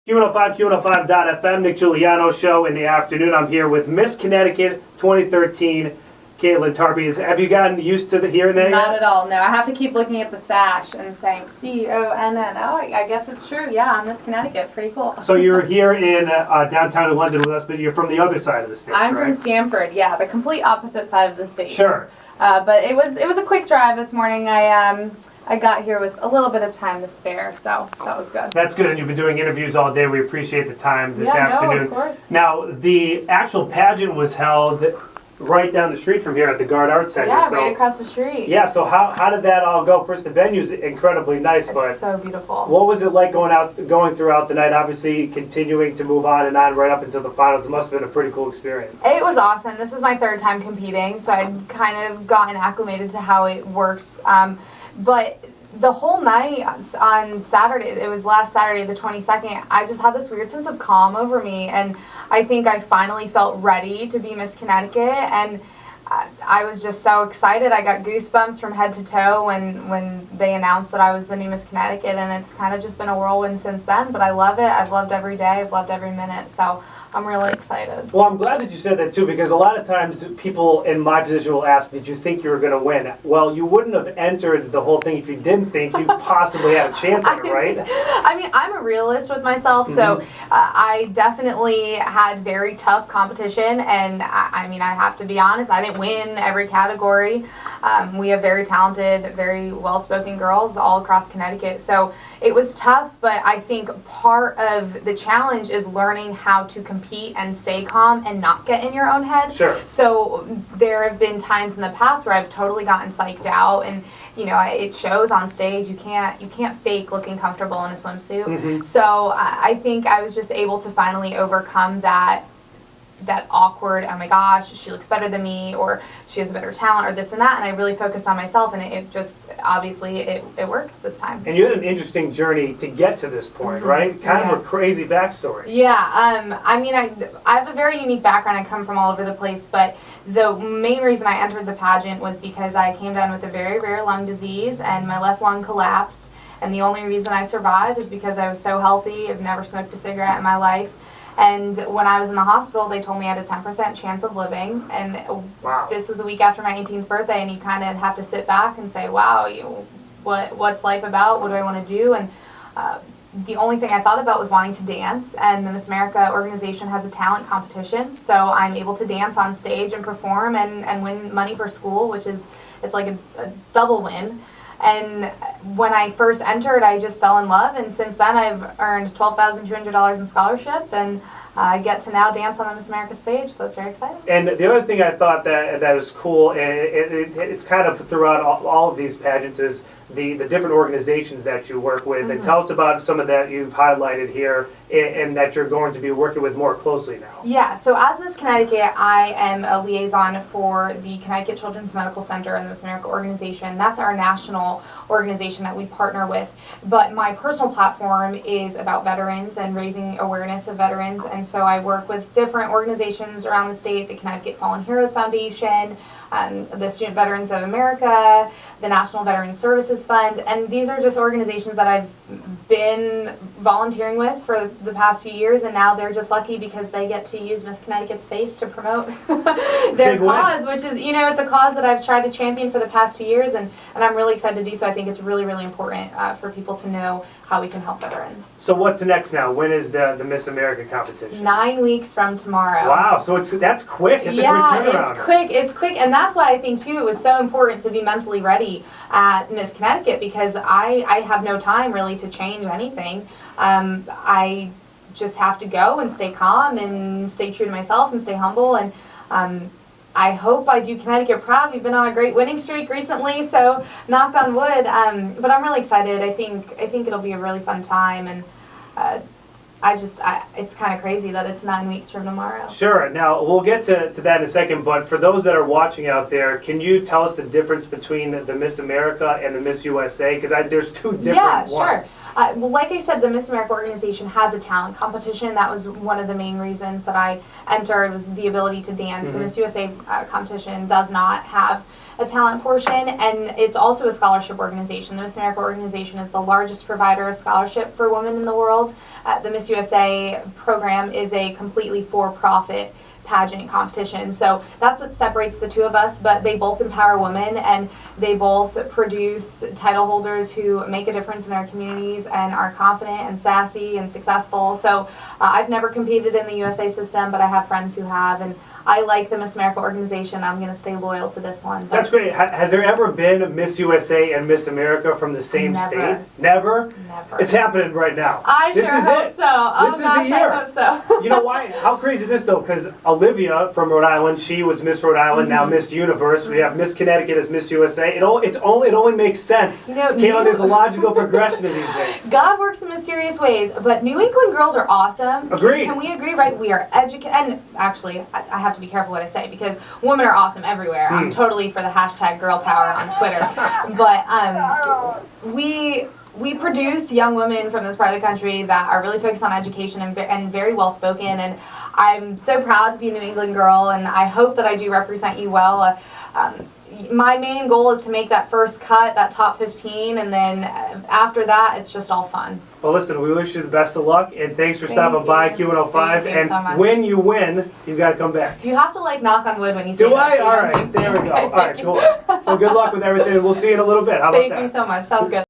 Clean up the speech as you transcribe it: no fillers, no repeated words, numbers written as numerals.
Q105, Q105.FM, Nick Giuliano show in the afternoon. I'm here with Miss Connecticut 2013, Kaitlyn Tarpey. Have you gotten used to hearing that Not yet? at all, no. I have to keep looking at the sash and saying C-O-N-N. Oh, I guess it's true. Yeah, I'm Miss Connecticut. Pretty cool. So you're here in downtown London with us, but you're from the other side of the state, I'm right? from Stamford, yeah, the complete opposite side of the state. Sure. But it was a quick drive this morning. I got here with a little bit of time to spare, so that was good. That's good, and you've been doing interviews all day. We appreciate the time this afternoon. No, of course. Now, the actual pageant was held right down the street from here at the Guard Arts Center. Yeah, right across the street. Yeah, so how did that all go? First, the venue's incredibly nice, but It's so beautiful. what was it like going throughout the night? Obviously, continuing to move on and on right up until the finals. It must have been a pretty cool experience. It was awesome. This was my third time competing, so I'd kind of gotten acclimated to how it works. But the whole night on Saturday, it was last Saturday, the 22nd, I just had this weird sense of calm over me, and I think I finally felt ready to be Miss Connecticut, and I was just so excited. I got goosebumps from head to toe when they announced that I was the new Miss Connecticut, and it's kind of just been a whirlwind since then, but I love it. I've loved every day. I've loved every minute, so I'm really excited. Well, I'm glad that you said that too, because a lot of times people in my position will ask, did you think you were going to win? Well, you wouldn't have entered the whole thing if you didn't think you possibly had a chance at it, right? I mean, I'm a realist with myself, so I definitely had very tough competition, and I mean, I have to be honest, I didn't win every category. We have very talented, very well-spoken girls all across Connecticut, so it was tough, but I think part of the challenge is learning how to compete and stay calm and not get in your own head. Sure. So there have been times in the past where I've totally gotten psyched out, and you know, it shows on stage. You can't fake looking comfortable in a swimsuit. So I think I was just able to finally overcome that awkward, oh my gosh, she looks better than me, or she has a better talent, or this and that, and I really focused on myself, and it just, obviously, it worked this time. And you had an interesting journey to get to this point, right? Kind of a crazy backstory. Yeah, I mean, I have a very unique background. I come from all over the place, but the main reason I entered the pageant was because I came down with a very rare lung disease, and my left lung collapsed, and the only reason I survived is because I was so healthy. I've never smoked a cigarette in my life. And when I was in the hospital, they told me I had a 10% chance of living, and this was a week after my 18th birthday, and you kind of have to sit back and say, wow, what's life about? What do I want to do? And the only thing I thought about was wanting to dance, and the Miss America organization has a talent competition, so I'm able to dance on stage and perform and win money for school, which is, it's like a double win. And when I first entered, I just fell in love, and since then I've earned $12,200 in scholarship, and I get to now dance on the Miss America stage, so that's very exciting. And the other thing I thought that was cool, and it's kind of throughout all of these pageants, is the different organizations that you work with. And tell us about some of that you've highlighted here, and that you're going to be working with more closely now. Yeah, so as Miss Connecticut, I am a liaison for the Connecticut Children's Medical Center and the Miss America organization. That's our national organization that we partner with. But my personal platform is about veterans and raising awareness of veterans. And so I work with different organizations around the state, the Connecticut Fallen Heroes Foundation, the Student Veterans of America, the National Veterans Services Fund, and these are just organizations that I've been volunteering with for the past few years, and now they're just lucky because they get to use Miss Connecticut's face to promote their cause, which is, you know, it's a cause that I've tried to champion for the past 2 years, and I'm really excited to do so. I think it's really, really important for people to know how we can help veterans. So what's next now? When is the Miss America competition? 9 weeks from tomorrow. Wow, so that's quick. It's a quick turnaround. It's quick, and that's why I think too it was so important to be mentally ready at Miss Connecticut, because I have no time really to change anything. I just have to go and stay calm and stay true to myself and stay humble, and I hope I do Connecticut proud. We've been on a great winning streak recently, so knock on wood. But I'm really excited. I think it'll be a really fun time, and it's kind of crazy that it's 9 weeks from tomorrow. Sure. Now, we'll get to that in a second, but for those that are watching out there, can you tell us the difference between the Miss America and the Miss USA? Because there's two different ones. Yeah, sure. Well, like I said, the Miss America organization has a talent competition. That was one of the main reasons that I entered, was the ability to dance. The Miss USA competition does not have a talent portion, and it's also a scholarship organization. The Miss America organization is the largest provider of scholarship for women in the world. The Miss USA program is a completely for-profit pageant competition. So that's what separates the two of us, but they both empower women, and they both produce title holders who make a difference in their communities and are confident and sassy and successful. So I've never competed in the USA system, but I have friends who have, and I like the Miss America organization. I'm going to stay loyal to this one. That's great. Has there ever been a Miss USA and Miss America from the same state? Never? Never. It's happening right now. I sure hope so. Oh gosh, I hope so. You know why? How crazy is this though? Because Olivia from Rhode Island, she was Miss Rhode Island, now Miss Universe. We have Miss Connecticut as Miss USA. It only makes sense. You know, Kaitlyn, there's a logical progression to these things. God works in mysterious ways, but New England girls are awesome. Agreed. Can we agree, right? We are educated, and actually, I have to be careful what I say because women are awesome everywhere. I'm totally for the hashtag girl power on Twitter. But we produce young women from this part of the country that are really focused on education and very well spoken, and I'm so proud to be a New England girl, and I hope that I do represent you well. My main goal is to make that first cut, that top 15, and then after that, it's just all fun. Well, listen, we wish you the best of luck, and thanks for stopping by Q105. And so when you win, you've got to come back. You have to knock on wood when you say that. Do I? All right, there we go. All right, cool. So good luck with everything. We'll see you in a little bit. How about that? Thank you so much. Sounds good.